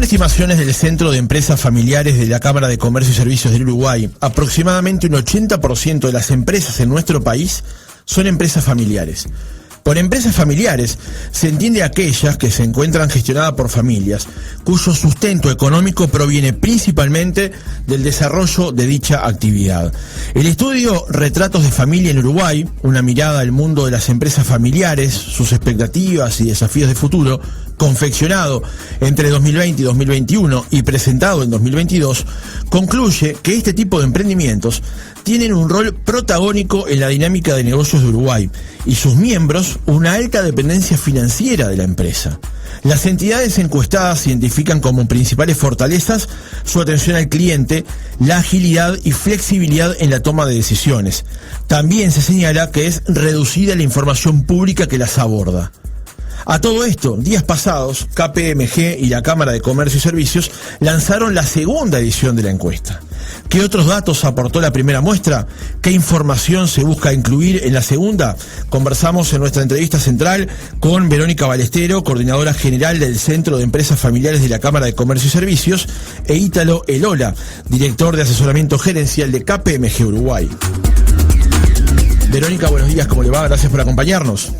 Según estimaciones del Centro de Empresas Familiares de la Cámara de Comercio y Servicios del Uruguay, aproximadamente un 80% de las empresas en nuestro país son empresas familiares. Por empresas familiares se entiende aquellas que se encuentran gestionadas por familias, cuyo sustento económico proviene principalmente del desarrollo de dicha actividad. El estudio Retratos de Familia en Uruguay, una mirada al mundo de las empresas familiares, sus expectativas y desafíos de futuro, confeccionado entre 2020 y 2021 y presentado en 2022, concluye que este tipo de emprendimientos tienen un rol protagónico en la dinámica de negocios de Uruguay y sus miembros una alta dependencia financiera de la empresa. Las entidades encuestadas identifican como principales fortalezas su atención al cliente, la agilidad y flexibilidad en la toma de decisiones. También se señala que es reducida la información pública que las aborda. A todo esto, días pasados, KPMG y la Cámara de Comercio y Servicios lanzaron la segunda edición de la encuesta. ¿Qué otros datos aportó la primera muestra? ¿Qué información se busca incluir en la segunda? Conversamos en nuestra entrevista central con Verónica Balestero, coordinadora general del Centro de Empresas Familiares de la Cámara de Comercio y Servicios, e Ítalo Elola, director de asesoramiento gerencial de KPMG Uruguay. Verónica, buenos días, ¿cómo le va? Gracias por acompañarnos.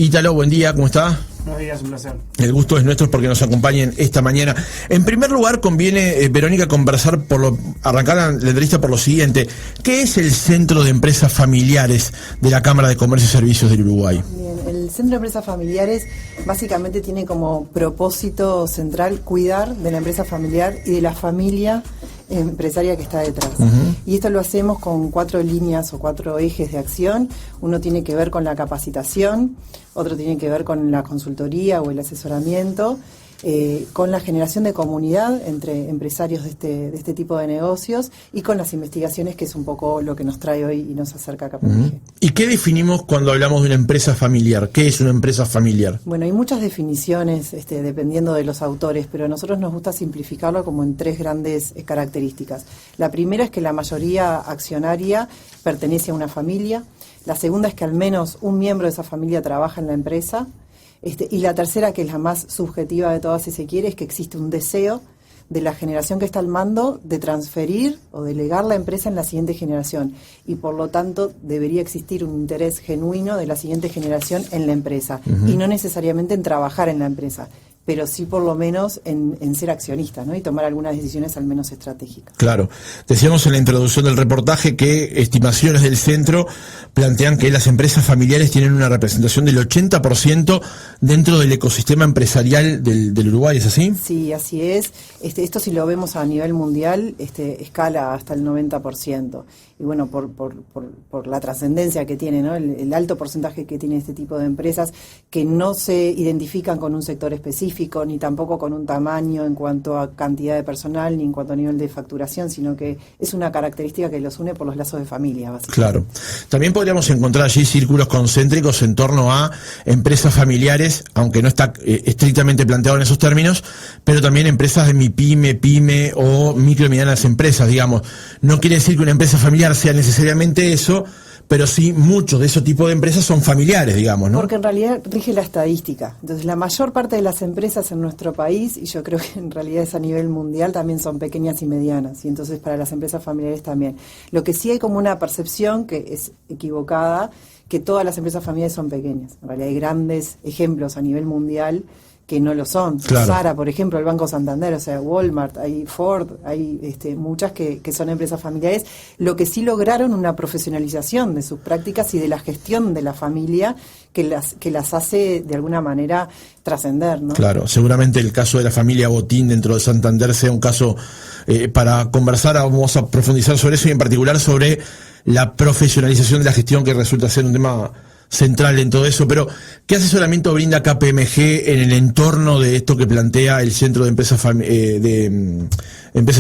Ítalo, buen día, ¿cómo está? Buenos días, un placer. El gusto es nuestro porque nos acompañen esta mañana. En primer lugar, conviene, Verónica, conversar arrancar la entrevista por lo siguiente. ¿Qué es el Centro de Empresas Familiares de la Cámara de Comercio y Servicios del Uruguay? Bien, el Centro de Empresas Familiares básicamente tiene como propósito central cuidar de la empresa familiar y de la familia empresaria que está detrás. Y esto lo hacemos con 4 líneas o 4 ejes de acción. Uno tiene que ver con la capacitación, otro tiene que ver con la consultoría o el asesoramiento, con la generación de comunidad entre empresarios de este tipo de negocios y con las investigaciones, que es un poco lo que nos trae hoy y nos acerca a KPMG. ¿Y qué definimos cuando hablamos de una empresa familiar? ¿Qué es una empresa familiar? Bueno, hay muchas definiciones dependiendo de los autores, pero a nosotros nos gusta simplificarlo como en 3 grandes características. La primera es que la mayoría accionaria pertenece a una familia. La segunda es que al menos un miembro de esa familia trabaja en la empresa. Y la tercera, que es la más subjetiva de todas si se quiere, es que existe un deseo de la generación que está al mando de transferir o delegar la empresa en la siguiente generación. Y por lo tanto debería existir un interés genuino de la siguiente generación en la empresa. Y no necesariamente en trabajar en la empresa, pero sí por lo menos en ser accionista, ¿no? Y tomar algunas decisiones al menos estratégicas. Claro. Decíamos en la introducción del reportaje que estimaciones del centro plantean que las empresas familiares tienen una representación del 80% dentro del ecosistema empresarial del Uruguay, ¿es así? Sí, así es. Esto si lo vemos a nivel mundial, escala hasta el 90%. Y bueno, por la trascendencia que tiene, ¿no? El alto porcentaje que tiene este tipo de empresas que no se identifican con un sector específico, ni tampoco con un tamaño en cuanto a cantidad de personal, ni en cuanto a nivel de facturación, sino que es una característica que los une por los lazos de familia, básicamente. Claro. También podríamos encontrar allí círculos concéntricos en torno a empresas familiares, aunque no está estrictamente planteado en esos términos, pero también empresas de MIPYME, PYME o micro y medianas empresas, digamos. No quiere decir que una empresa familiar sea necesariamente eso, pero sí muchos de esos tipos de empresas son familiares, digamos, ¿no? Porque en realidad rige la estadística. Entonces, la mayor parte de las empresas en nuestro país, y yo creo que en realidad es a nivel mundial, también son pequeñas y medianas, y entonces para las empresas familiares también. Lo que sí hay como una percepción que es equivocada, que todas las empresas familiares son pequeñas. En realidad hay grandes ejemplos a nivel mundial que no lo son. Claro. Zara, por ejemplo, el Banco Santander, o sea, Walmart, hay Ford, hay muchas que son empresas familiares, lo que sí lograron una profesionalización de sus prácticas y de la gestión de la familia que las hace de alguna manera trascender, ¿no? Claro, seguramente el caso de la familia Botín dentro de Santander sea un caso para conversar, vamos a profundizar sobre eso y en particular sobre la profesionalización de la gestión, que resulta ser un tema central en todo eso. Pero ¿qué asesoramiento brinda KPMG en el entorno de esto que plantea el Centro de Empresas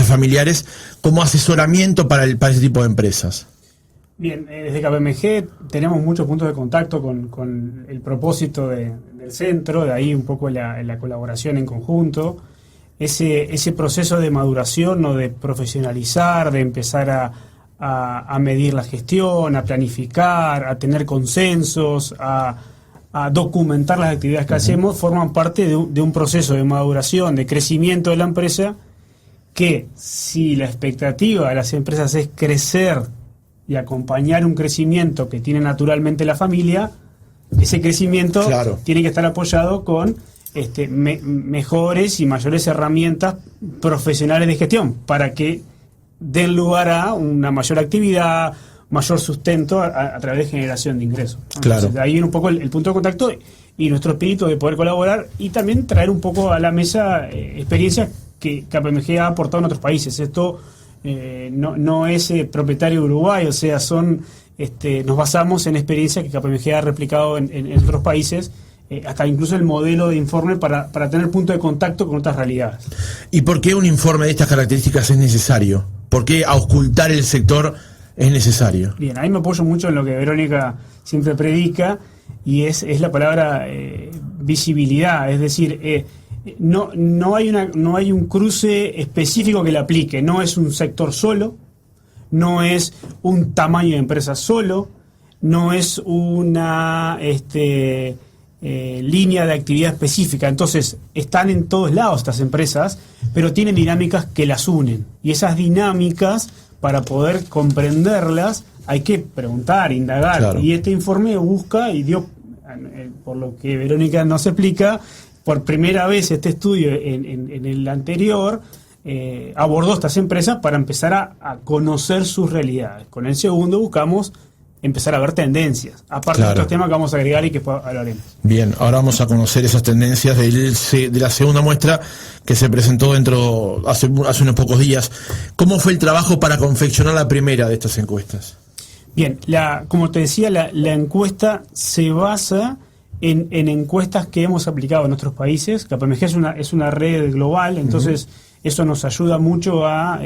Familiares como asesoramiento para ese tipo de empresas? Bien, desde KPMG tenemos muchos puntos de contacto con el propósito del centro, de ahí un poco la colaboración en conjunto, ese proceso de maduración o de profesionalizar, de empezar a medir la gestión, a planificar, a tener consensos, a a documentar las actividades que hacemos, forman parte de un proceso de maduración, de crecimiento de la empresa, que si la expectativa de las empresas es crecer y acompañar un crecimiento que tiene naturalmente la familia, ese crecimiento tiene que estar apoyado con mejores y mayores herramientas profesionales de gestión para que den lugar a una mayor actividad, mayor sustento a través de generación de ingresos. Entonces, de ahí viene un poco el punto de contacto y nuestro espíritu de poder colaborar y también traer un poco a la mesa experiencias que KPMG ha aportado en otros países. Esto no es propietario de Uruguay, o sea, nos basamos en experiencias que KPMG ha replicado en otros países, hasta incluso el modelo de informe para tener punto de contacto con otras realidades. ¿Y por qué un informe de estas características es necesario? ¿Por qué auscultar el sector es necesario? Bien, ahí me apoyo mucho en lo que Verónica siempre predica, y es la palabra visibilidad, es decir, no hay un cruce específico que le aplique, no es un sector solo, no es un tamaño de empresa solo, no es una línea de actividad específica. Entonces, están en todos lados estas empresas, pero tienen dinámicas que las unen. Y esas dinámicas, para poder comprenderlas, hay que preguntar, indagar. Claro. Y este informe busca, y dio, por lo que Verónica nos explica, por primera vez este estudio en el anterior, abordó estas empresas para empezar a conocer sus realidades. Con el segundo buscamos empezar a ver tendencias, aparte de otros temas que vamos a agregar y que hablaremos. Bien, ahora vamos a conocer esas tendencias de la segunda muestra que se presentó hace unos pocos días. ¿Cómo fue el trabajo para confeccionar la primera de estas encuestas? Bien, como te decía, la encuesta se basa en encuestas que hemos aplicado en otros países. KPMG es una red global, entonces eso nos ayuda mucho a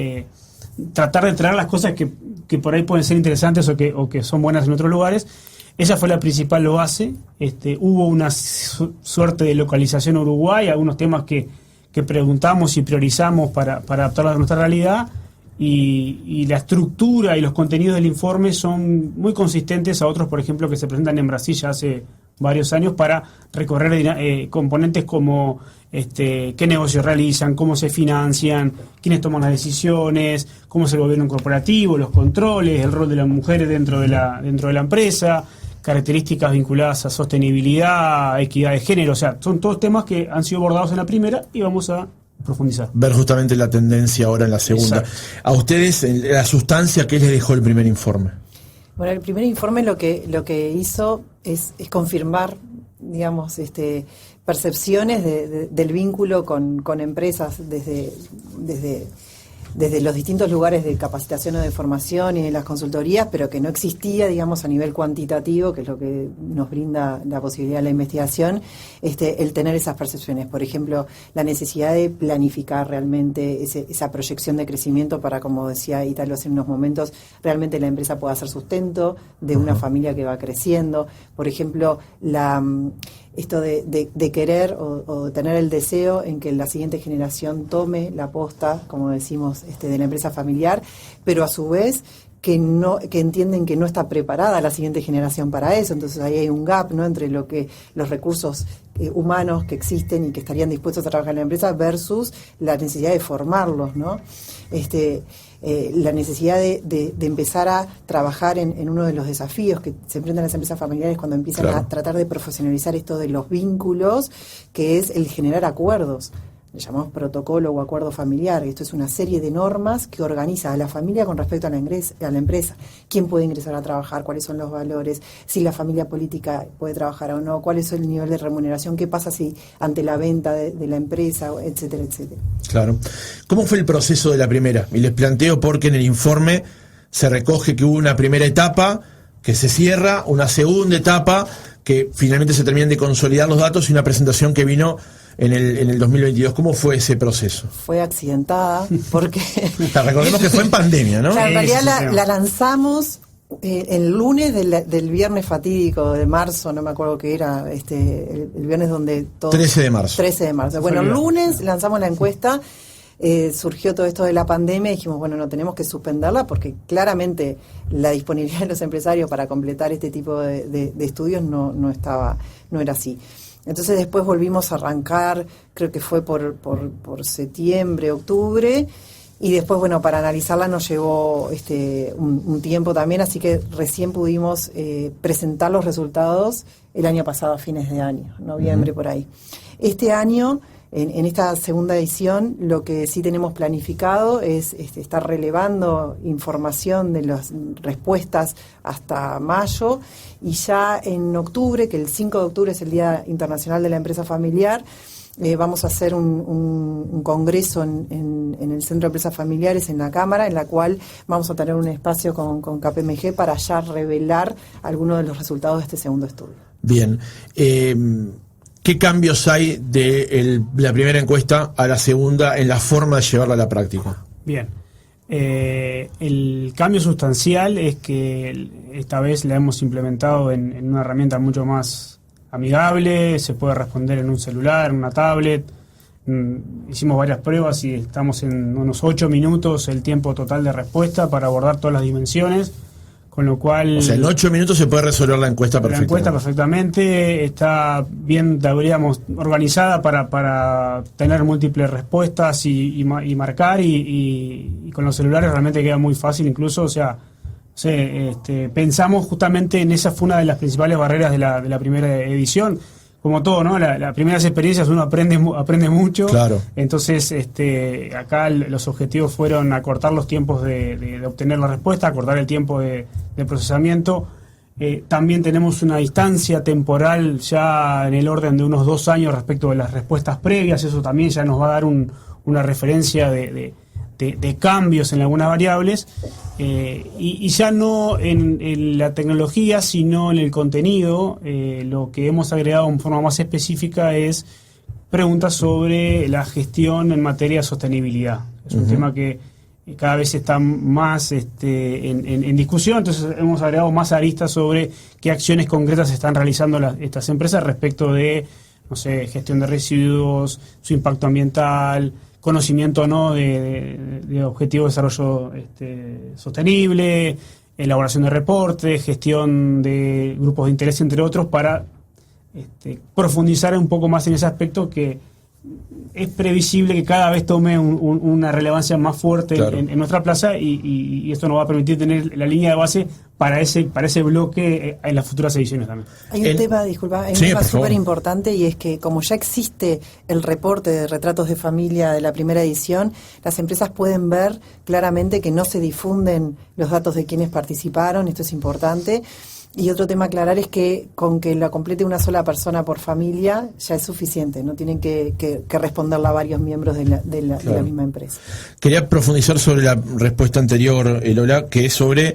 tratar de traer las cosas que por ahí pueden ser interesantes o que son buenas en otros lugares. Esa fue la principal base. Hubo una suerte de localización en Uruguay, algunos temas que preguntamos y priorizamos para adaptarlos a nuestra realidad, y la estructura y los contenidos del informe son muy consistentes a otros, por ejemplo, que se presentan en Brasil ya hace varios años, para recorrer componentes como qué negocios realizan, cómo se financian, quiénes toman las decisiones, cómo es el gobierno corporativo, los controles, el rol de las mujeres dentro de la empresa, características vinculadas a sostenibilidad, equidad de género. O sea, son todos temas que han sido abordados en la primera y vamos a profundizar. Ver justamente la tendencia ahora en la segunda. Exacto. A ustedes, la sustancia, ¿qué les dejó el primer informe? Bueno, el primer informe lo que hizo es confirmar, digamos, percepciones del vínculo con empresas desde los distintos lugares de capacitación o de formación y de las consultorías, pero que no existía, digamos, a nivel cuantitativo, que es lo que nos brinda la posibilidad de la investigación, el tener esas percepciones. Por ejemplo, la necesidad de planificar realmente esa proyección de crecimiento para, como decía Italo hace unos momentos, realmente la empresa pueda hacer sustento de una familia que va creciendo. Por ejemplo, esto de querer o tener el deseo en que la siguiente generación tome la posta, como decimos, de la empresa familiar, pero a su vez que entienden que no está preparada la siguiente generación para eso. Entonces ahí hay un gap, ¿no?, entre los recursos humanos que existen y que estarían dispuestos a trabajar en la empresa versus la necesidad de formarlos, ¿no? La necesidad de empezar a trabajar en uno de los desafíos que se enfrentan las empresas familiares cuando empiezan a tratar de profesionalizar esto de los vínculos, que es el generar acuerdos. Le llamamos protocolo o acuerdo familiar. Esto es una serie de normas que organiza a la familia con respecto a la empresa. ¿Quién puede ingresar a trabajar? ¿Cuáles son los valores? Si la familia política puede trabajar o no. ¿Cuál es el nivel de remuneración? ¿Qué pasa si ante la venta de la empresa? Etcétera, etcétera. Claro. ¿Cómo fue el proceso de la primera? Y les planteo porque en el informe se recoge que hubo una primera etapa que se cierra, una segunda etapa que finalmente se terminan de consolidar los datos y una presentación que vino en el 2022. ¿Cómo fue ese proceso? Fue accidentada porque... Recordemos que fue en pandemia, ¿no? O sea, en realidad la lanzamos el lunes del viernes fatídico de marzo, no me acuerdo qué era, el viernes donde todo... 13 de marzo. 13 de marzo. Bueno, el lunes lanzamos la encuesta. surgió todo esto de la pandemia y dijimos, bueno, no tenemos que suspenderla porque claramente la disponibilidad de los empresarios para completar este tipo de estudios no era así. Entonces después volvimos a arrancar, creo que fue por septiembre, octubre, y después, bueno, para analizarla nos llevó un tiempo también, así que recién pudimos presentar los resultados el año pasado, a fines de año, noviembre por ahí. Este año, en esta segunda edición, lo que sí tenemos planificado es estar relevando información de las respuestas hasta mayo, y ya en octubre, que el 5 de octubre es el Día Internacional de la Empresa Familiar, vamos a hacer un congreso en el Centro de Empresas Familiares, en la Cámara, en la cual vamos a tener un espacio con KPMG para ya revelar algunos de los resultados de este segundo estudio. Bien. ¿Qué cambios hay de la primera encuesta a la segunda en la forma de llevarla a la práctica? Bien. El cambio sustancial es que esta vez la hemos implementado en una herramienta mucho más amigable, se puede responder en un celular, en una tablet. Hicimos varias pruebas y estamos en unos 8 minutos el tiempo total de respuesta para abordar todas las dimensiones, con lo cual... O sea, en 8 minutos se puede resolver la encuesta perfectamente. La encuesta perfectamente, está bien, digamos, organizada para tener múltiples respuestas y marcar, y con los celulares realmente queda muy fácil incluso, o sea... pensamos justamente en esa, fue una de las principales barreras de la primera edición. Como todo, ¿no? Las primeras experiencias uno aprende mucho. Claro. Entonces, acá los objetivos fueron acortar los tiempos de obtener la respuesta, acortar el tiempo de procesamiento. También tenemos una distancia temporal ya en el orden de unos 2 años respecto de las respuestas previas. Eso también ya nos va a dar una referencia de cambios en algunas variables, y ya no en la tecnología, sino en el contenido. Lo que hemos agregado en forma más específica es preguntas sobre la gestión en materia de sostenibilidad. Es un tema que cada vez está más en discusión, entonces hemos agregado más aristas sobre qué acciones concretas están realizando estas empresas respecto de, no sé, gestión de residuos, su impacto ambiental, conocimiento no de objetivos de desarrollo sostenible, elaboración de reportes, gestión de grupos de interés, entre otros, para profundizar un poco más en ese aspecto que es previsible que cada vez tome una relevancia más fuerte. Claro. en nuestra plaza, y esto nos va a permitir tener la línea de base para ese bloque en las futuras ediciones también. Hay un tema, disculpa, hay un tema súper importante, y es que como ya existe el reporte de retratos de familia de la primera edición, las empresas pueden ver claramente que no se difunden los datos de quienes participaron. Esto es importante. Y otro tema a aclarar es que con que la complete una sola persona por familia ya es suficiente, no tienen que responderla a varios miembros de la misma empresa. Quería profundizar sobre la respuesta anterior, Lola, que es sobre,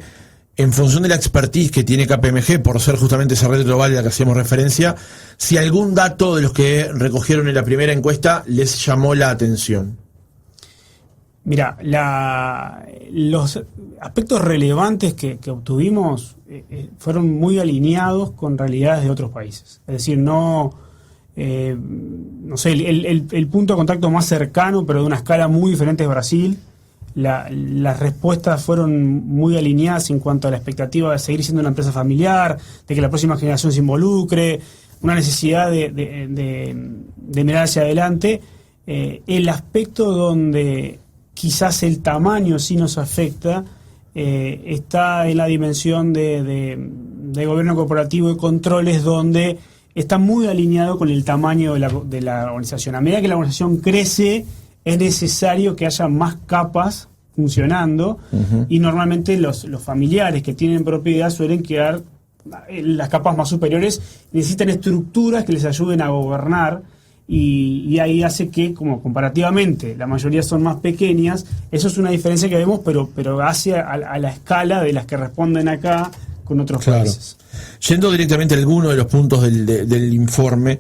en función de la expertise que tiene KPMG, por ser justamente esa red global a la que hacíamos referencia, si algún dato de los que recogieron en la primera encuesta les llamó la atención. Mira, los aspectos relevantes que obtuvimos fueron muy alineados con realidades de otros países. Es decir, no sé, el punto de contacto más cercano, pero de una escala muy diferente, es Brasil. Las respuestas fueron muy alineadas en cuanto a la expectativa de seguir siendo una empresa familiar, de que la próxima generación se involucre, una necesidad de mirar hacia adelante. El aspecto donde quizás el tamaño sí nos afecta, está en la dimensión de gobierno corporativo y controles, donde está muy alineado con el tamaño de la organización. A medida que la organización crece, es necesario que haya más capas funcionando, y normalmente los familiares que tienen propiedad suelen quedar en las capas más superiores, necesitan estructuras que les ayuden a gobernar. Y ahí hace que, como comparativamente la mayoría son más pequeñas, eso es una diferencia que vemos, pero hace a la escala de las que responden acá con otros países. Yendo directamente a alguno de los puntos del informe,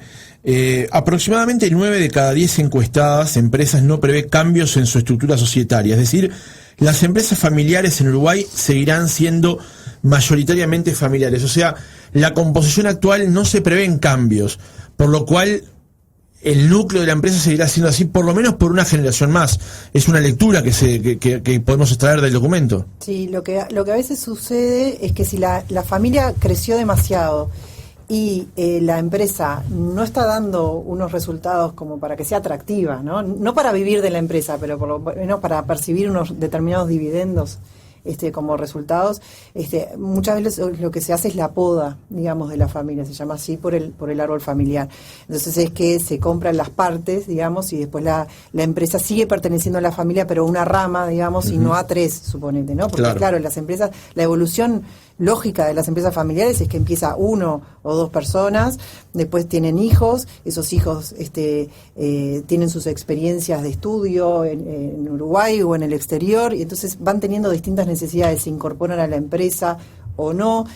aproximadamente 9 de cada 10 encuestadas empresas no prevé cambios en su estructura societaria. Es decir, las empresas familiares en Uruguay seguirán siendo mayoritariamente familiares. O sea, la composición actual no se prevén cambios, por lo cual el núcleo de la empresa seguirá siendo así, por lo menos por una generación más. Es una lectura que podemos extraer del documento. Sí, lo que a veces sucede es que si la familia creció demasiado y la empresa no está dando unos resultados como para que sea atractiva, no para vivir de la empresa, pero por lo menos para percibir unos determinados dividendos como resultados, muchas veces lo que se hace es la poda, digamos, de la familia, se llama así por el árbol familiar. Entonces es que se compran las partes, digamos, y después la empresa sigue perteneciendo a la familia, pero una rama, digamos, y no a tres, suponete, ¿no? Porque claro, las empresas, la evolución lógica de las empresas familiares es que empieza 1 o 2 personas, después tienen hijos, esos hijos tienen sus experiencias de estudio en Uruguay o en el exterior, y entonces van teniendo distintas necesidades, se incorporan a la empresa o no,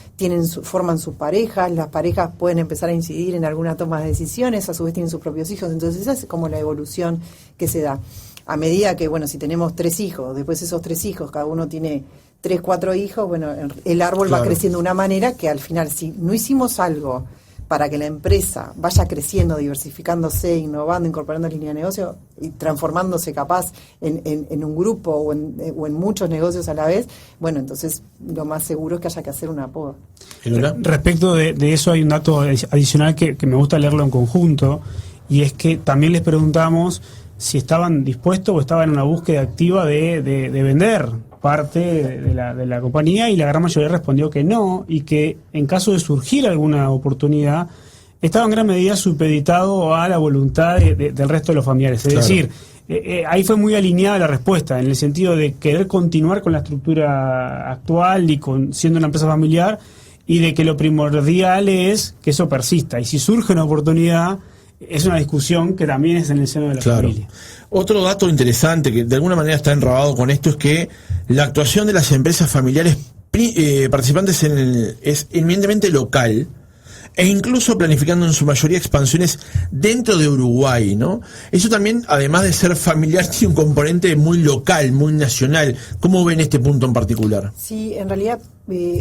forman sus parejas, las parejas pueden empezar a incidir en alguna toma de decisiones, a su vez tienen sus propios hijos, entonces esa es como la evolución que se da. A medida que, bueno, si tenemos 3 hijos, después esos 3 hijos, cada uno tiene 3, 4 hijos, bueno, el árbol va creciendo de una manera que al final, si no hicimos algo para que la empresa vaya creciendo, diversificándose, innovando, incorporando línea de negocio y transformándose capaz en un grupo o en muchos negocios a la vez, bueno, entonces lo más seguro es que haya que hacer una poda. Respecto de eso hay un dato adicional que me gusta leerlo en conjunto, y es que también les preguntamos si estaban dispuestos o estaban en una búsqueda activa de vender parte de la compañía, y la gran mayoría respondió que no, y que en caso de surgir alguna oportunidad estaba en gran medida supeditado a la voluntad del resto de los familiares. Es decir, ahí fue muy alineada la respuesta, en el sentido de querer continuar con la estructura actual y siendo una empresa familiar, y de que lo primordial es que eso persista, y si surge una oportunidad, es una discusión que también es en el seno de la familia. Otro dato interesante que de alguna manera está enrabado con esto es que la actuación de las empresas familiares participantes es eminentemente local, e incluso planificando en su mayoría expansiones dentro de Uruguay, ¿no? Eso también, además de ser familiar, tiene un componente muy local, muy nacional. ¿Cómo ven este punto en particular? Sí, en realidad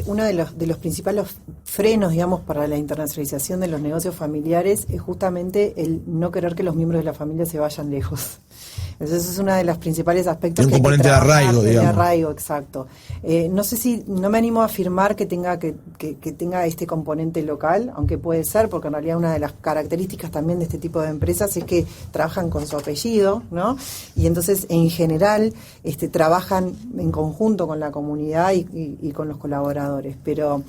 uno de los principales frenos, digamos, para la internacionalización de los negocios familiares es justamente el no querer que los miembros de la familia se vayan lejos. Entonces es uno de los principales aspectos. Un componente de arraigo, digamos. De arraigo, exacto. No me animo a afirmar que tenga este componente local, aunque puede ser, porque en realidad una de las características también de este tipo de empresas es que trabajan con su apellido, ¿no? Y entonces en general trabajan en conjunto con la comunidad y con los colaboradores, pero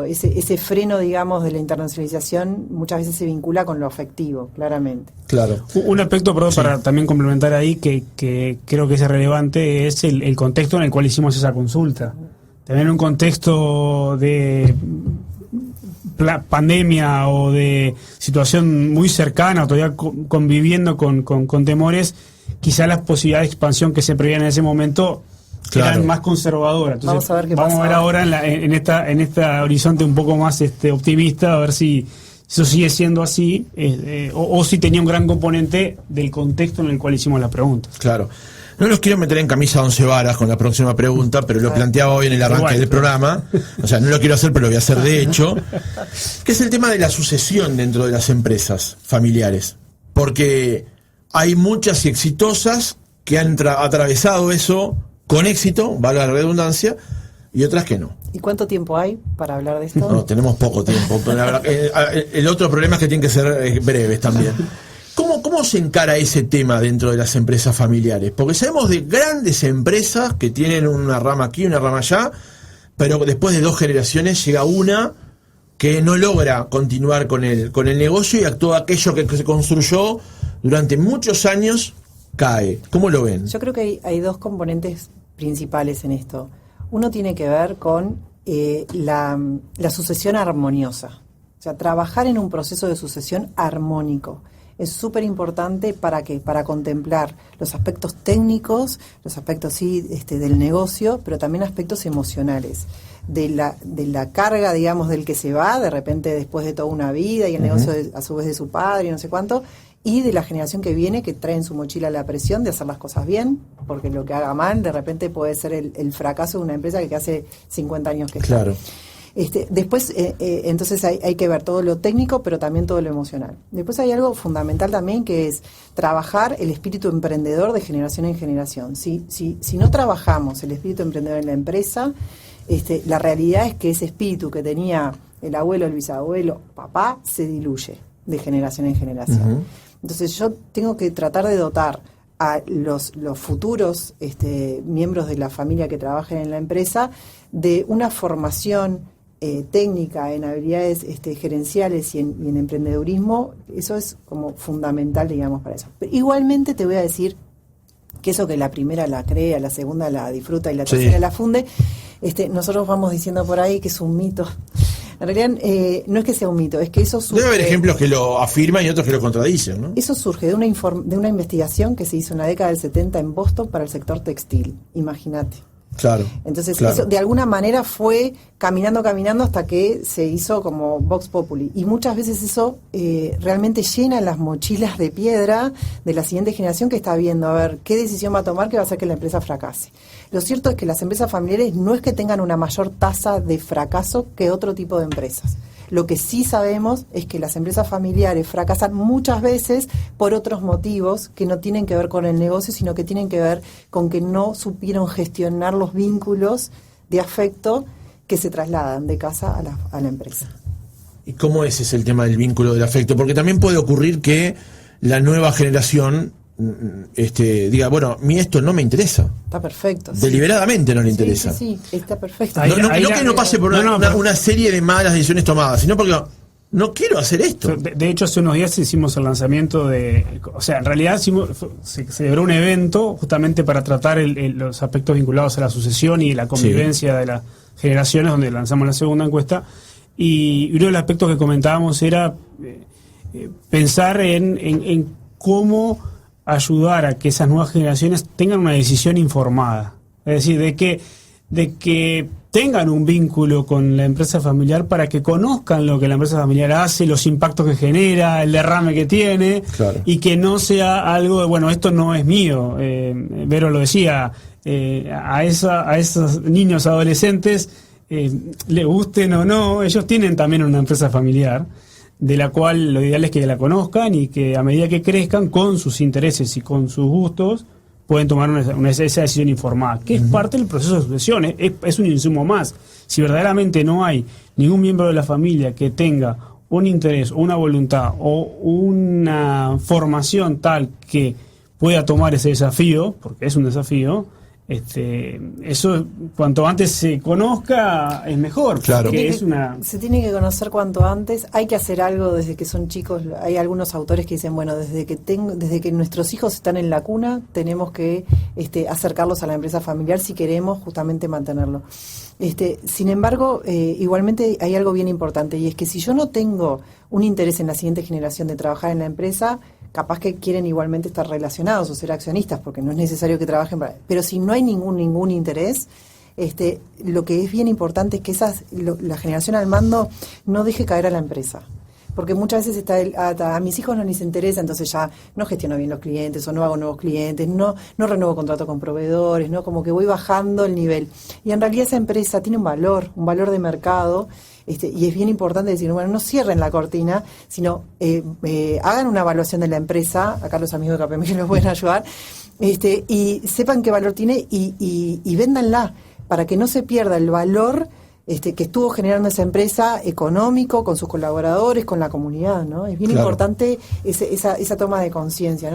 ese freno, digamos, de la internacionalización muchas veces se vincula con lo afectivo, claramente. Claro. Un aspecto, perdón, para también complementar ahí, que creo que es relevante, es el contexto en el cual hicimos esa consulta. También en un contexto de pandemia o de situación muy cercana, o todavía conviviendo con temores, quizá las posibilidades de expansión que se prevían en ese momento eran más conservadoras. Entonces, vamos a ver ahora en esta horizonte un poco más optimista, a ver si eso sigue siendo así, o si tenía un gran componente del contexto en el cual hicimos la pregunta. Claro. No los quiero meter en camisa de 11 varas con la próxima pregunta, pero lo planteaba hoy en el arranque del programa. O sea, no lo quiero hacer, pero lo voy a hacer de hecho. Que es el tema de la sucesión dentro de las empresas familiares. Porque hay muchas y exitosas que han atravesado eso con éxito, valga la redundancia, y otras que no. ¿Y cuánto tiempo hay para hablar de esto? No, tenemos poco tiempo. Pero la verdad, el otro problema es que tienen que ser breves también. ¿Cómo se encara ese tema dentro de las empresas familiares? Porque sabemos de grandes empresas que tienen una rama aquí, una rama allá, pero después de 2 generaciones llega una que no logra continuar con el negocio, y todo aquello que se construyó durante muchos años cae. ¿Cómo lo ven? Yo creo que hay 2 componentes principales en esto. Uno tiene que ver con la sucesión armoniosa. O sea, trabajar en un proceso de sucesión armónico. Es súper importante ¿para qué? Para contemplar los aspectos técnicos, los aspectos del negocio, pero también aspectos emocionales. De la carga, digamos, del que se va, de repente después de toda una vida, y el negocio a su vez de su padre y no sé cuánto, y de la generación que viene, que trae en su mochila la presión de hacer las cosas bien, porque lo que haga mal de repente puede ser el fracaso de una empresa que hace 50 años que está. Claro. Después, entonces hay que ver todo lo técnico, pero también todo lo emocional. Después hay algo fundamental también, que es trabajar el espíritu emprendedor de generación en generación. Si no trabajamos el espíritu emprendedor en la empresa, la realidad es que ese espíritu que tenía el abuelo, el bisabuelo, papá, se diluye de generación en generación. Uh-huh. Entonces yo tengo que tratar de dotar a los futuros miembros de la familia que trabajen en la empresa de una formación técnica en habilidades gerenciales y en emprendedurismo. Eso es como fundamental, digamos, para eso. Pero igualmente te voy a decir que eso que la primera la crea, la segunda la disfruta y la tercera la funde, nosotros vamos diciendo por ahí que es un mito. En realidad no es que sea un mito, es que eso surge... Debe haber ejemplos que lo afirman y otros que lo contradicen, ¿no? Eso surge de una investigación que se hizo en la década del 70 en Boston para el sector textil, imagínate. Claro. Entonces, eso de alguna manera fue caminando hasta que se hizo como Vox Populi. Y muchas veces eso realmente llena las mochilas de piedra de la siguiente generación que está viendo a ver qué decisión va a tomar que va a hacer que la empresa fracase. Lo cierto es que las empresas familiares no es que tengan una mayor tasa de fracaso que otro tipo de empresas. Lo que sí sabemos es que las empresas familiares fracasan muchas veces por otros motivos que no tienen que ver con el negocio, sino que tienen que ver con que no supieron gestionar los vínculos de afecto que se trasladan de casa a la empresa. ¿Y cómo ese es el tema del vínculo del afecto? Porque también puede ocurrir que la nueva generación diga, bueno, a mí esto no me interesa. Está perfecto. Deliberadamente no le interesa. Sí, está perfecto. No que no pase por una serie de malas decisiones tomadas, sino porque no quiero hacer esto. De hecho, hace unos días hicimos el lanzamiento en realidad se celebró un evento justamente para tratar los aspectos vinculados a la sucesión y la convivencia de las generaciones, donde lanzamos la segunda encuesta, y uno de los aspectos que comentábamos era pensar en cómo ayudar a que esas nuevas generaciones tengan una decisión informada, es decir, de que tengan un vínculo con la empresa familiar para que conozcan lo que la empresa familiar hace, los impactos que genera, el derrame que tiene, claro. Y que no sea algo de, bueno, esto no es mío. Vero lo decía, a esos niños adolescentes, le gusten o no, ellos tienen también una empresa familiar, de la cual lo ideal es que la conozcan y que a medida que crezcan con sus intereses y con sus gustos pueden tomar esa decisión informada, que es parte del proceso de sucesión, es un insumo más. Si verdaderamente no hay ningún miembro de la familia que tenga un interés, una voluntad o una formación tal que pueda tomar ese desafío, porque es un desafío, eso cuanto antes se conozca es mejor. Claro. Se tiene que conocer cuanto antes. Hay que hacer algo desde que son chicos. Hay algunos autores que dicen, bueno, desde que nuestros hijos están en la cuna tenemos que acercarlos a la empresa familiar si queremos justamente mantenerlo. Sin embargo, igualmente hay algo bien importante, y es que si yo no tengo un interés en la siguiente generación de trabajar en la empresa, capaz que quieren igualmente estar relacionados o ser accionistas, porque no es necesario que trabajen pero si no hay ningún interés, lo que es bien importante es que la generación al mando no deje caer a la empresa. Porque muchas veces a mis hijos no les interesa, entonces ya no gestiono bien los clientes o no hago nuevos clientes, no renuevo contrato con proveedores, no, como que voy bajando el nivel. Y en realidad esa empresa tiene un valor de mercado, y es bien importante decir, bueno, no cierren la cortina, sino hagan una evaluación de la empresa, acá los amigos de KPMG nos pueden ayudar, y sepan qué valor tiene y véndanla, para que no se pierda el valor que estuvo generando esa empresa económico, con sus colaboradores, con la comunidad, ¿no? Es bien importante esa toma de conciencia,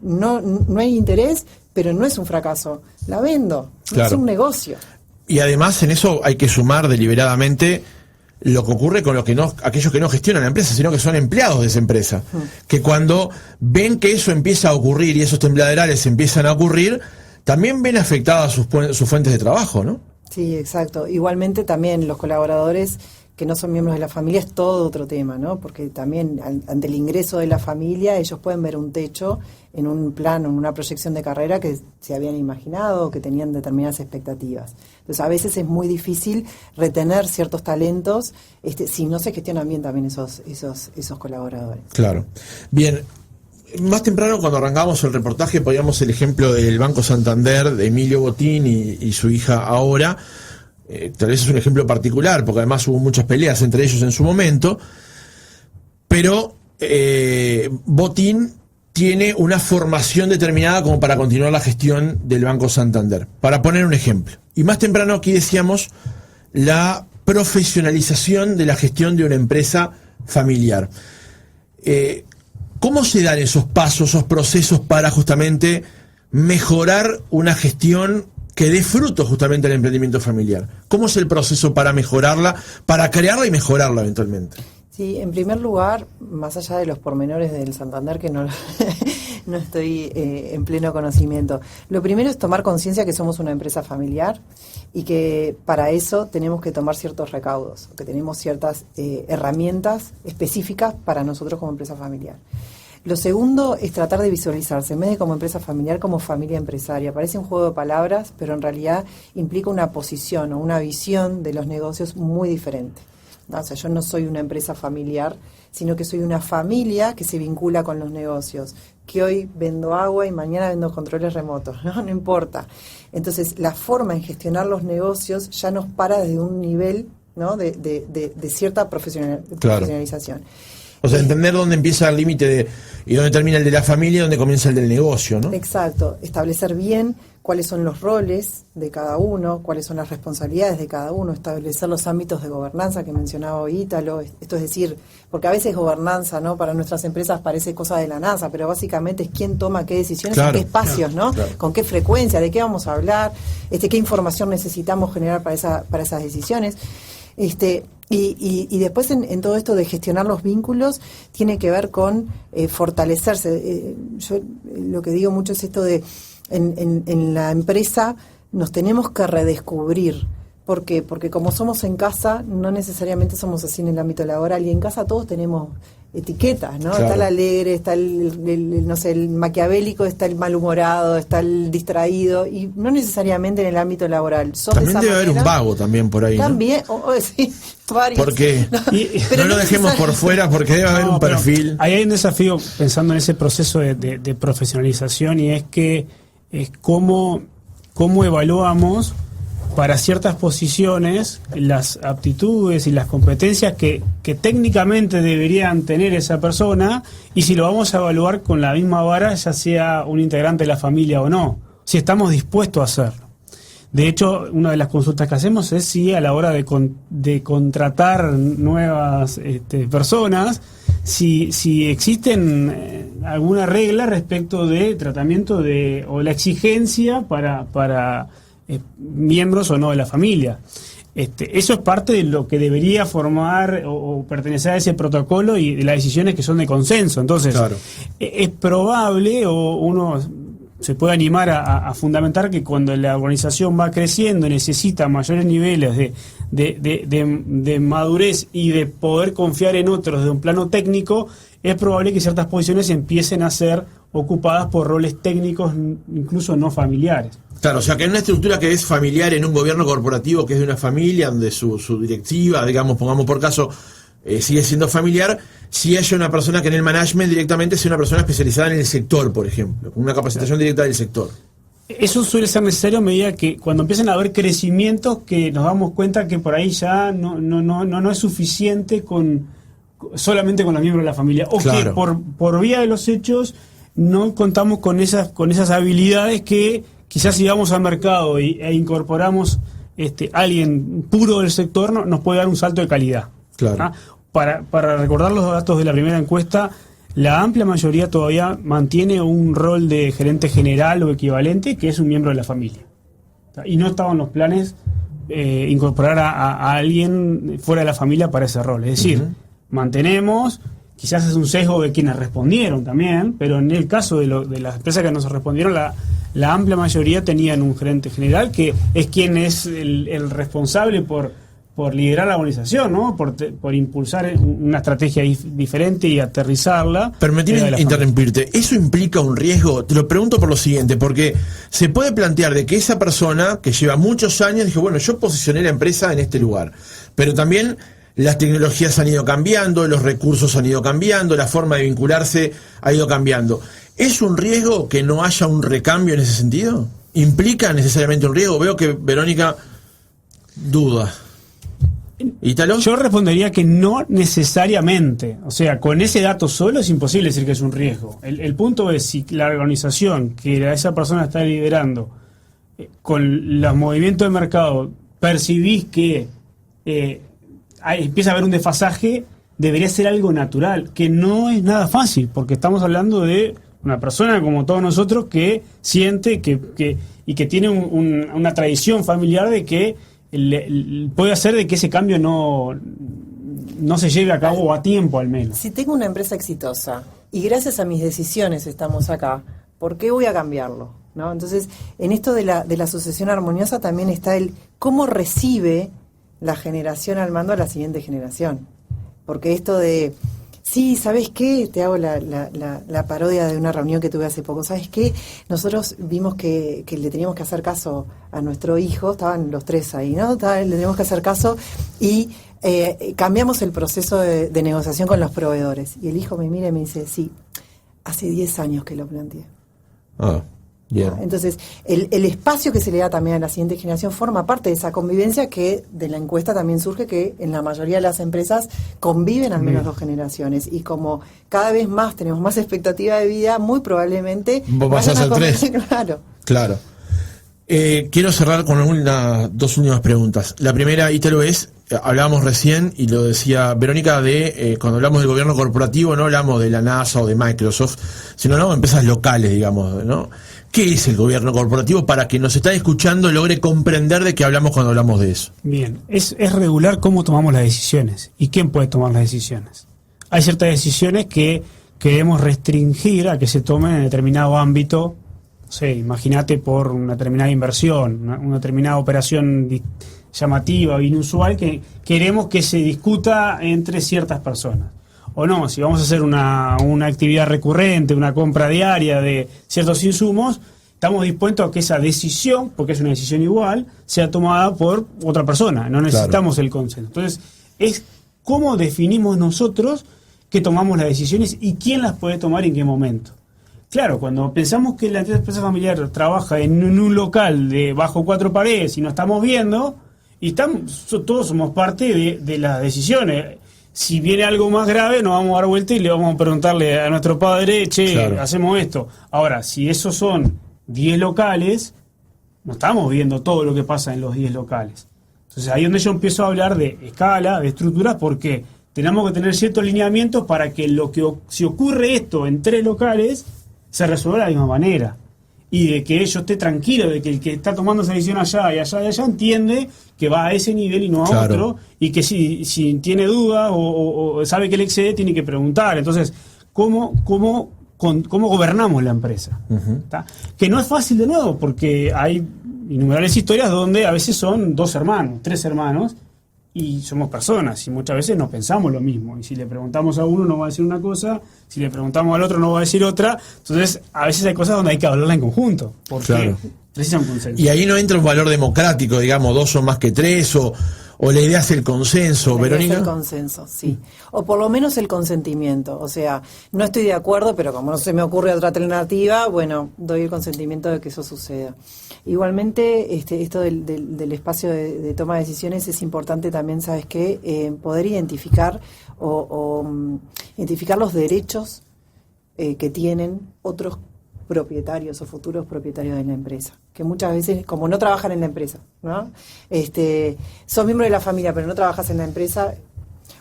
no hay interés, pero no es un fracaso, la vendo, es un negocio. Y además en eso hay que sumar deliberadamente lo que ocurre con aquellos que no gestionan la empresa, sino que son empleados de esa empresa, que cuando ven que eso empieza a ocurrir y esos tembladerales empiezan a ocurrir, también ven afectadas sus fuentes de trabajo, ¿no? Sí, exacto. Igualmente también los colaboradores que no son miembros de la familia es todo otro tema, ¿no? Porque también ante el ingreso de la familia ellos pueden ver un techo en un plano, en una proyección de carrera que se habían imaginado, que tenían determinadas expectativas. Entonces a veces es muy difícil retener ciertos talentos si no se gestionan bien también esos colaboradores. Claro. Bien. Más temprano, cuando arrancamos el reportaje, poníamos el ejemplo del Banco Santander, de Emilio Botín y su hija ahora, tal vez es un ejemplo particular, porque además hubo muchas peleas entre ellos en su momento, pero Botín tiene una formación determinada como para continuar la gestión del Banco Santander. Para poner un ejemplo. Y más temprano aquí decíamos la profesionalización de la gestión de una empresa familiar. ¿Cómo se dan esos pasos, esos procesos para justamente mejorar una gestión que dé fruto justamente al emprendimiento familiar? ¿Cómo es el proceso para mejorarla, para crearla y mejorarla eventualmente? Sí, en primer lugar, más allá de los pormenores del Santander, que no, no estoy en pleno conocimiento, lo primero es tomar conciencia que somos una empresa familiar y que para eso tenemos que tomar ciertos recaudos, que tenemos ciertas herramientas específicas para nosotros como empresa familiar. Lo segundo es tratar de visualizarse, en vez de como empresa familiar, como familia empresaria. Parece un juego de palabras, pero en realidad implica una posición o una visión de los negocios muy diferente. ¿No? O sea, yo no soy una empresa familiar, sino que soy una familia que se vincula con los negocios, que hoy vendo agua y mañana vendo controles remotos, no importa. Entonces, la forma en gestionar los negocios ya nos para desde un nivel, ¿no? de cierta profesionalización. O sea, entender dónde empieza el límite y dónde termina el de la familia y dónde comienza el del negocio, ¿no? Exacto. Establecer bien cuáles son los roles de cada uno, cuáles son las responsabilidades de cada uno, establecer los ámbitos de gobernanza que mencionaba hoy Ítalo. Esto es decir, porque a veces gobernanza, ¿no? Para nuestras empresas parece cosa de la NASA, pero básicamente es quién toma qué decisiones, claro, en qué espacios, ¿no? Claro. Con qué frecuencia, de qué vamos a hablar, qué información necesitamos generar para esas decisiones. Y después en todo esto de gestionar los vínculos tiene que ver con fortalecerse. Yo lo que digo mucho es esto de en la empresa nos tenemos que redescubrir. ¿Por qué? Porque como somos en casa, no necesariamente somos así en el ámbito laboral, y en casa todos tenemos etiquetas, ¿no? Claro. Está el alegre, está el maquiavélico, está el malhumorado, está el distraído, y no necesariamente en el ámbito laboral. También debe haber un vago también por ahí, también, ¿no? Sí, varios. Porque pero no lo dejemos por fuera, porque debe haber un perfil. Ahí hay un desafío pensando en ese proceso de profesionalización, y es que cómo evaluamos para ciertas posiciones las aptitudes y las competencias que técnicamente deberían tener esa persona, y si lo vamos a evaluar con la misma vara, ya sea un integrante de la familia o no, si estamos dispuestos a hacerlo. De hecho, una de las consultas que hacemos es si a la hora de contratar nuevas personas, si existen alguna regla respecto de tratamiento o la exigencia para miembros o no de la familia. Eso es parte de lo que debería formar o pertenecer a ese protocolo y de las decisiones que son de consenso. Entonces, claro, es probable, o uno se puede animar a fundamentar, que cuando la organización va creciendo necesita mayores niveles de madurez y de poder confiar en otros de un plano técnico, es probable que ciertas posiciones empiecen a ser ocupadas por roles técnicos, incluso no familiares. Claro, o sea que en una estructura que es familiar, en un gobierno corporativo que es de una familia, donde su directiva, digamos, pongamos por caso, sigue siendo familiar, si haya una persona que en el management directamente sea una persona especializada en el sector, por ejemplo, con una capacitación directa del sector. Eso suele ser necesario a medida que cuando empiezan a haber crecimientos, que nos damos cuenta que por ahí ya no es suficiente solamente con los miembros de la familia, o claro, que por vía de los hechos no contamos con esas habilidades que quizás si vamos al mercado e incorporamos alguien puro del sector, nos puede dar un salto de calidad. Claro. ¿Ah? Para recordar los datos de la primera encuesta, la amplia mayoría todavía mantiene un rol de gerente general o equivalente, que es un miembro de la familia. Y no estaban los planes incorporar a alguien fuera de la familia para ese rol. Es decir, mantenemos, quizás es un sesgo de quienes respondieron también, pero en el caso de las empresas que nos respondieron, la amplia mayoría tenían un gerente general, que es quien es el responsable por liderar la organización, ¿no? Por impulsar una estrategia diferente y aterrizarla. Permíteme interrumpirte. ¿Eso implica un riesgo? Te lo pregunto por lo siguiente, porque se puede plantear de que esa persona que lleva muchos años dijo, bueno, yo posicioné la empresa en este lugar, pero también las tecnologías han ido cambiando, los recursos han ido cambiando, la forma de vincularse ha ido cambiando. ¿Es un riesgo que no haya un recambio en ese sentido? ¿Implica necesariamente un riesgo? Veo que Verónica Duda. ¿Ítalo? Yo respondería que no necesariamente. O sea, con ese dato solo es imposible decir que es un riesgo. El punto es si la organización que esa persona está liderando, con los movimientos de mercado, percibís que empieza a haber un desfasaje, debería ser algo natural, que no es nada fácil, porque estamos hablando de una persona como todos nosotros que siente y que tiene una tradición familiar de que puede hacer de que ese cambio no se lleve a cabo a tiempo al menos. Si tengo una empresa exitosa y gracias a mis decisiones estamos acá, ¿por qué voy a cambiarlo? ¿No? Entonces, en esto de la sucesión armoniosa también está el cómo recibe la generación al mando a la siguiente generación. Porque esto de, sí, ¿sabes qué? Te hago la parodia de una reunión que tuve hace poco. ¿Sabes qué? Nosotros vimos que le teníamos que hacer caso a nuestro hijo, estaban los tres ahí, ¿no? Le teníamos que hacer caso y cambiamos el proceso de negociación con los proveedores. Y el hijo me mira y me dice, sí, hace 10 años que lo planteé. Bien. Entonces, el espacio que se le da también a la siguiente generación forma parte de esa convivencia que de la encuesta también surge que en la mayoría de las empresas conviven al menos 2 generaciones y como cada vez más tenemos más expectativa de vida, muy probablemente vos pasás al 3. Claro. Quiero cerrar con 2 últimas preguntas. La primera, Ítalo, hablábamos recién, y lo decía Verónica, cuando hablamos del gobierno corporativo, no hablamos de la NASA o de Microsoft, sino hablamos de empresas locales, digamos, ¿no? ¿Qué es el gobierno corporativo para que nos está escuchando logre comprender de qué hablamos cuando hablamos de eso? Bien, es regular cómo tomamos las decisiones y quién puede tomar las decisiones. Hay ciertas decisiones que queremos restringir a que se tomen en determinado ámbito. No sé, imagínate por una determinada inversión, una determinada operación llamativa o inusual que queremos que se discuta entre ciertas personas. O no, si vamos a hacer una actividad recurrente, una compra diaria de ciertos insumos, estamos dispuestos a que esa decisión, porque es una decisión igual, sea tomada por otra persona. No necesitamos el consenso. Entonces, es cómo definimos nosotros que tomamos las decisiones y quién las puede tomar y en qué momento. Claro, cuando pensamos que la empresa familiar trabaja en un local de bajo 4 paredes y nos estamos viendo, y todos somos parte de las decisiones. Si viene algo más grave, nos vamos a dar vuelta y le vamos a preguntarle a nuestro padre, claro, hacemos esto. Ahora, si esos son 10 locales, no estamos viendo todo lo que pasa en los 10 locales. Entonces ahí es donde yo empiezo a hablar de escala, de estructuras, porque tenemos que tener ciertos lineamientos para que si ocurre esto en 3 locales, se resuelva de la misma manera. Y de que yo esté tranquilo, de que el que está tomando esa decisión allá y allá y allá entiende que va a ese nivel y no a otro, y que si tiene dudas o sabe que le excede, tiene que preguntar. Entonces, ¿cómo gobernamos la empresa? Uh-huh. Que no es fácil de nuevo, porque hay innumerables historias donde a veces son 2 hermanos, 3 hermanos, y somos personas, y muchas veces no pensamos lo mismo. Y si le preguntamos a uno, no va a decir una cosa, si le preguntamos al otro, no va a decir otra. Entonces, a veces hay cosas donde hay que hablarla en conjunto, porque precisa un consenso. Y ahí no entra un valor democrático, digamos, 2 son más que 3, o la idea es el consenso, Verónica. Es el consenso, sí. O por lo menos el consentimiento. O sea, no estoy de acuerdo, pero como no se me ocurre otra alternativa, bueno, doy el consentimiento de que eso suceda. Igualmente, esto del espacio de toma de decisiones es importante también, ¿sabes qué? Poder identificar identificar los derechos que tienen otros propietarios o futuros propietarios de la empresa, que muchas veces, como no trabajan en la empresa, ¿no? Sos miembro de la familia, pero no trabajas en la empresa,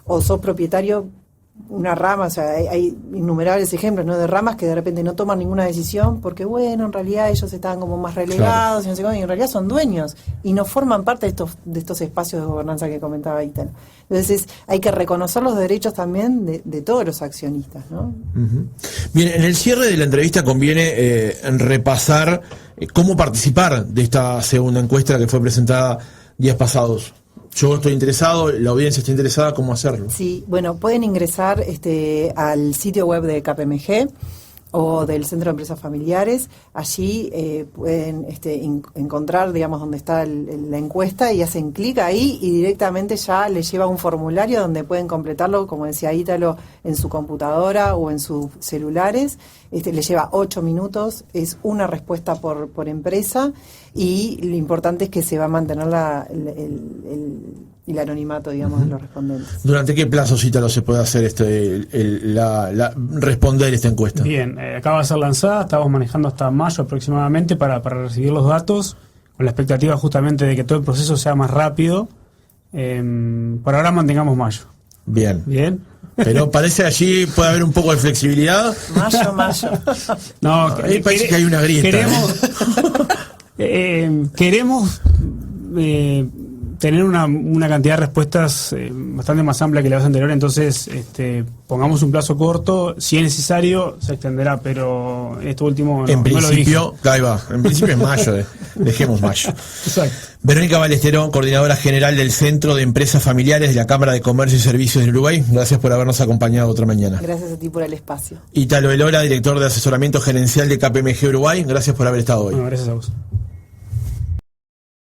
o sos propietario una rama, o sea, hay innumerables ejemplos, ¿no? De ramas que de repente no toman ninguna decisión porque, bueno, en realidad ellos estaban como más relegados, claro, y no sé cómo, y en realidad son dueños y no forman parte de estos espacios de gobernanza que comentaba Ítalo. Entonces hay que reconocer los derechos también de todos los accionistas, ¿no? Uh-huh. Bien, en el cierre de la entrevista conviene repasar cómo participar de esta segunda encuesta que fue presentada días pasados. Yo estoy interesado, la audiencia está interesada, ¿cómo hacerlo? Sí, bueno, pueden ingresar al sitio web de KPMG o del Centro de Empresas Familiares. Allí pueden encontrar, digamos, donde está la encuesta y hacen clic ahí y directamente ya les lleva un formulario donde pueden completarlo, como decía Ítalo, en su computadora o en sus celulares. Les lleva 8 minutos, es una respuesta por empresa, y lo importante es que se va a mantener el anonimato, digamos, de los respondentes. ¿Durante qué plazo, Ítalo, se puede hacer responder esta encuesta? Bien, acaba de ser lanzada, estamos manejando hasta mayo aproximadamente para recibir los datos, con la expectativa justamente de que todo el proceso sea más rápido. Por ahora mantengamos mayo. Bien. Bien. Pero parece que allí puede haber un poco de flexibilidad. Mayo. No, ahí parece que hay una grieta. Queremos tener una cantidad de respuestas bastante más amplia que la vez anterior, entonces pongamos un plazo corto, si es necesario se extenderá, pero esto último en principio, no ahí va, en principio es mayo, dejemos mayo. Exacto. Verónica Ballesteros, coordinadora general del Centro de Empresas Familiares de la Cámara de Comercio y Servicios del Uruguay, gracias por habernos acompañado otra mañana. Gracias a ti por el espacio. Ítalo Elora, director de asesoramiento gerencial de KPMG Uruguay, gracias por haber estado hoy. Bueno, gracias a vos.